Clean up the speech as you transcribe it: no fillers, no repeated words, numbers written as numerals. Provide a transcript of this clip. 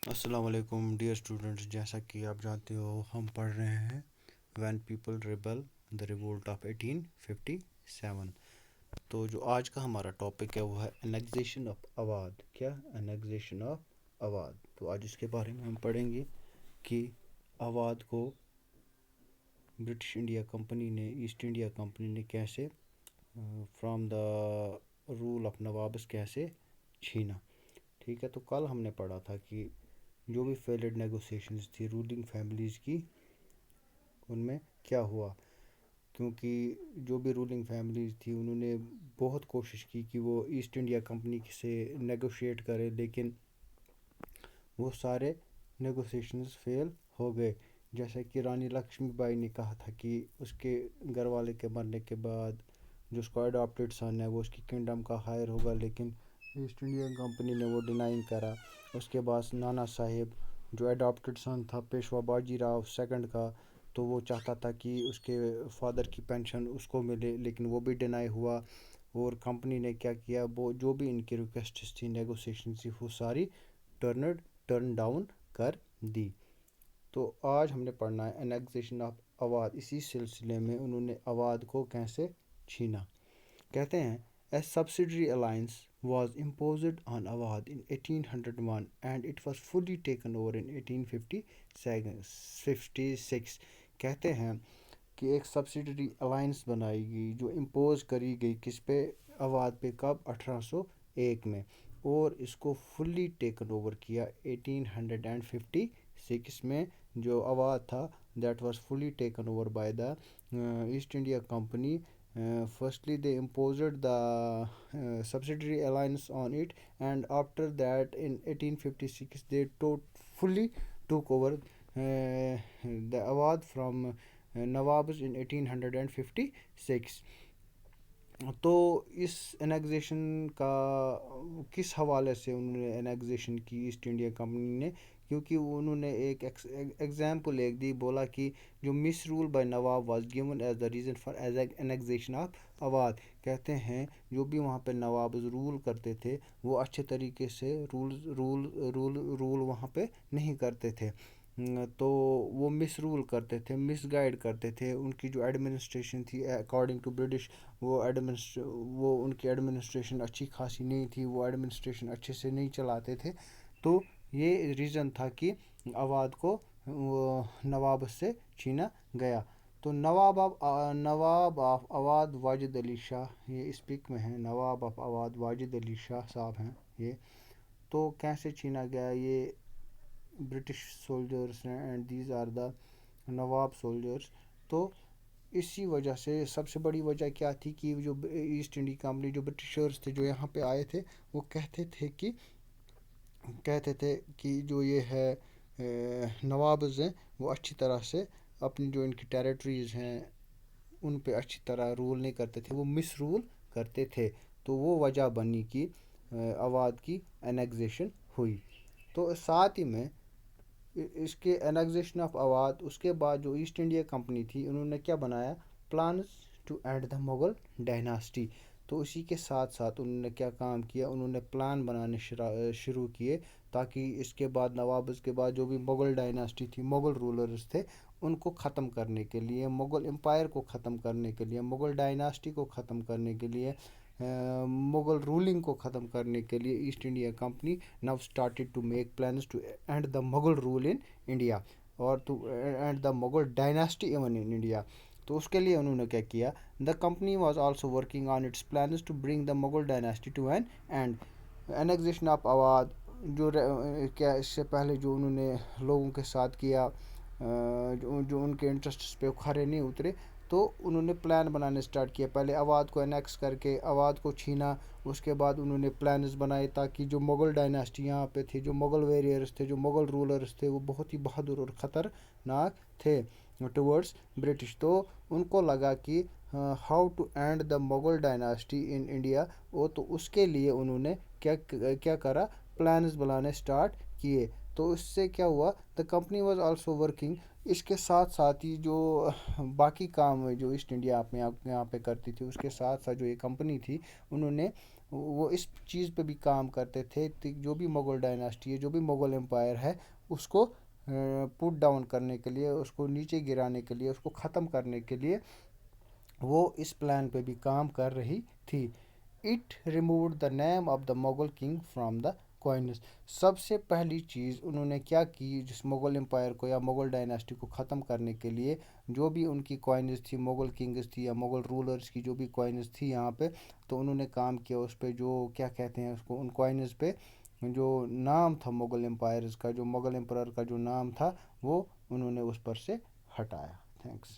السلام علیکم dear students, جیسا کہ آپ جانتے ہو ہم پڑھ رہے ہیں when people rebel the revolt of 1857۔ تو جو آج کا ہمارا ٹاپک ہے وہ ہے انیکزیشن آف اودھ۔ کیا؟ انیکزیشن آف اودھ۔ تو آج اس کے بارے میں ہم پڑھیں گے کہ اودھ کو برٹش انڈیا کمپنی نے، ایسٹ انڈیا کمپنی نے کیسے فرام دا رول آف نوابس کیسے چھینا۔ ٹھیک ہے، تو کل ہم نے پڑھا تھا کہ جو بھی فیلڈ نیگوسیشنز تھی رولنگ فیملیز کی، ان میں کیا ہوا، کیونکہ جو بھی رولنگ فیملیز تھی انہوں نے بہت کوشش کی کہ وہ ایسٹ انڈیا کمپنی سے نیگوشیٹ کرے، لیکن وہ سارے نیگوسیشنز فیل ہو گئے۔ جیسا کہ رانی لکشمی بائی نے کہا تھا کہ اس کے گھر والے کے مرنے کے بعد جو اس کو اڈاپٹیڈ سن ہے وہ اس کی کنگڈم کا ہائر ہوگا، لیکن ایسٹ انڈین کمپنی نے وہ ڈینائنگ کرا۔ اس کے بعد نانا صاحب جو اڈاپٹیڈ سن تھا پیشوا باجی راؤ سیکنڈ کا، تو وہ چاہتا تھا کہ اس کے فادر کی پینشن اس کو ملے، لیکن وہ بھی ڈینائی ہوا۔ اور کمپنی نے کیا کیا، وہ جو بھی ان کی ریکویسٹس تھی، نیگوسیشن تھی، وہ ساری ٹرن ڈاؤن کر دی۔ تو آج ہم نے پڑھنا ہے انیکزیشن آف اودھ۔ اسی سلسلے میں انہوں نے اودھ کو کیسے چھینا۔ کہتے ہیں A subsidiary alliance was imposed on Awadh in 1801 and it was fully taken over in 1856۔ کہتے ہیں کہ ایک سبسیڈری الائنس بنائی گئی جو امپوز کری گئی کس پہ؟ اودھ پہ۔ کب؟ 1801 میں، اور اس کو فلی ٹیکن اوور کیا 1856 میں۔ جو اودھ تھا that was fully taken over by the asset India company. Firstly, they imposed the subsidiary alliance on it, and after that, in 1856, they fully took over the Awadh from Nawabs in 1856۔ تو اس انیکزیشن کا کس حوالے سے انہوں نے انیکزیشن کی asset India company نے؟ کیونکہ انہوں نے ایک ایگزامپل ایک دی، بولا کہ جو misrule by Nawab was given as the reason for its annexation of Awadh. کہتے ہیں جو بھی وہاں پہ نوابز رول کرتے تھے وہ اچھے طریقے سے رول وہاں پہ نہیں کرتے تھے، تو وہ مس رول کرتے تھے، مس گائیڈ کرتے تھے۔ ان کی جو ایڈمنسٹریشن تھی اکارڈنگ ٹو برٹش، وہ ان کی ایڈمنسٹریشن اچھی خاصی نہیں تھی، وہ ایڈمنسٹریشن اچھے سے نہیں چلاتے تھے۔ تو یہ ریزن تھا کہ اودھ کو نواب سے چھینا گیا۔ تو نواب آف اودھ واجد علی شاہ، یہ اس پک میں ہیں، نواب آف اودھ واجد علی شاہ صاحب ہیں یہ۔ تو کیسے چھینا گیا؟ یہ برٹش سولجرس ہیں and these are the nawab soldiers. تو اسی وجہ سے سب سے بڑی وجہ کیا تھی کہ جو ایسٹ انڈیا کمپنی، جو برٹشرز تھے جو یہاں پہ آئے تھے، وہ کہتے تھے کہ جو یہ ہے نوابز ہیں وہ اچھی طرح سے اپنی جو ان کی ٹیریٹریز ہیں ان پہ اچھی طرح رول نہیں کرتے تھے، وہ مس رول کرتے تھے۔ تو وہ وجہ بنی کہ اودھ کی انیکزیشن ہوئی۔ تو ساتھ ہی میں اس کے انیکزیشن آف اودھ، اس کے بعد جو ایسٹ انڈیا کمپنی تھی انہوں نے کیا بنایا؟ Plans to end the Mughal dynasty. تو اسی کے ساتھ ساتھ انہوں نے کیا کام کیا؟ انہوں نے پلان بنانے شروع کیے تاکہ اس کے بعد نوابز کے بعد جو بھی مغل ڈائناسٹی تھی، مغل رولرز تھے، ان کو ختم کرنے کے لیے، مغل امپائر کو ختم کرنے کے لیے، مغل ڈائناسٹی کو ختم کرنے کے لیے، مغل رولنگ کو ختم کرنے کے لیے East India Company now started to make plans to end the Mughal rule in India, اور to end the Mughal dynasty even in India. تو اس کے لیے انہوں نے کیا کیا؟ The company was also working on its plans to bring the Mughal dynasty to an end. Annexation of Awadh جو کیا اس سے پہلے جو انہوں نے لوگوں کے ساتھ کیا، جو ان کے انٹرسٹس پہ کھرے نہیں اترے، تو انہوں نے پلان بنانے سٹارٹ کیا۔ پہلے اودھ کو انیکس کر کے اودھ کو چھینا، اس کے بعد انہوں نے پلانز بنائے تاکہ جو مغل ڈائناسٹی یہاں پہ تھے، جو مغل ویریئرس تھے، جو مغل رولرس تھے، وہ بہت ہی بہادر اور خطرناک تھے ٹورڈس برٹش۔ تو ان کو لگا کہ how to end the Mughal dynasty in India, تو اس کے لیے انہوں نے کیا کرا؟ پلانز بنانے سٹارٹ کیے۔ تو اس سے کیا ہوا؟ The company was also working. اس کے ساتھ ساتھ ہی جو باقی کام جو ایسٹ انڈیا یہاں پہ کرتی تھی، اس کے ساتھ ساتھ جو یہ کمپنی تھی انہوں نے وہ اس چیز پہ بھی کام کرتے تھے جو بھی مغل ڈائناسٹی ہے، جو بھی مغل امپائر ہے، اس کو پٹ ڈاؤن کرنے کے لیے، اس کو نیچے گرانے کے لیے، اس کو ختم کرنے کے لیے وہ اس پلان پہ بھی کام کر رہی تھی۔ It removed the name of the Mughal king from the coins. سب سے پہلی چیز انہوں نے کیا کی جس مغل امپائر کو یا مغل ڈائناسٹی کو ختم کرنے کے لیے، جو بھی ان کی کوائنز تھی، مغل کنگز تھی یا مغل رولرز کی جو بھی کوائنز تھی یہاں پہ، تو انہوں نے کام کیا اس پہ، جو کیا کہتے ہیں اس کو، ان کوائنز پہ جو نام تھا مغل امپائرز کا، جو مغل امپرر کا جو نام تھا، وہ انہوں نے اس پر سے ہٹایا۔ تھینکس۔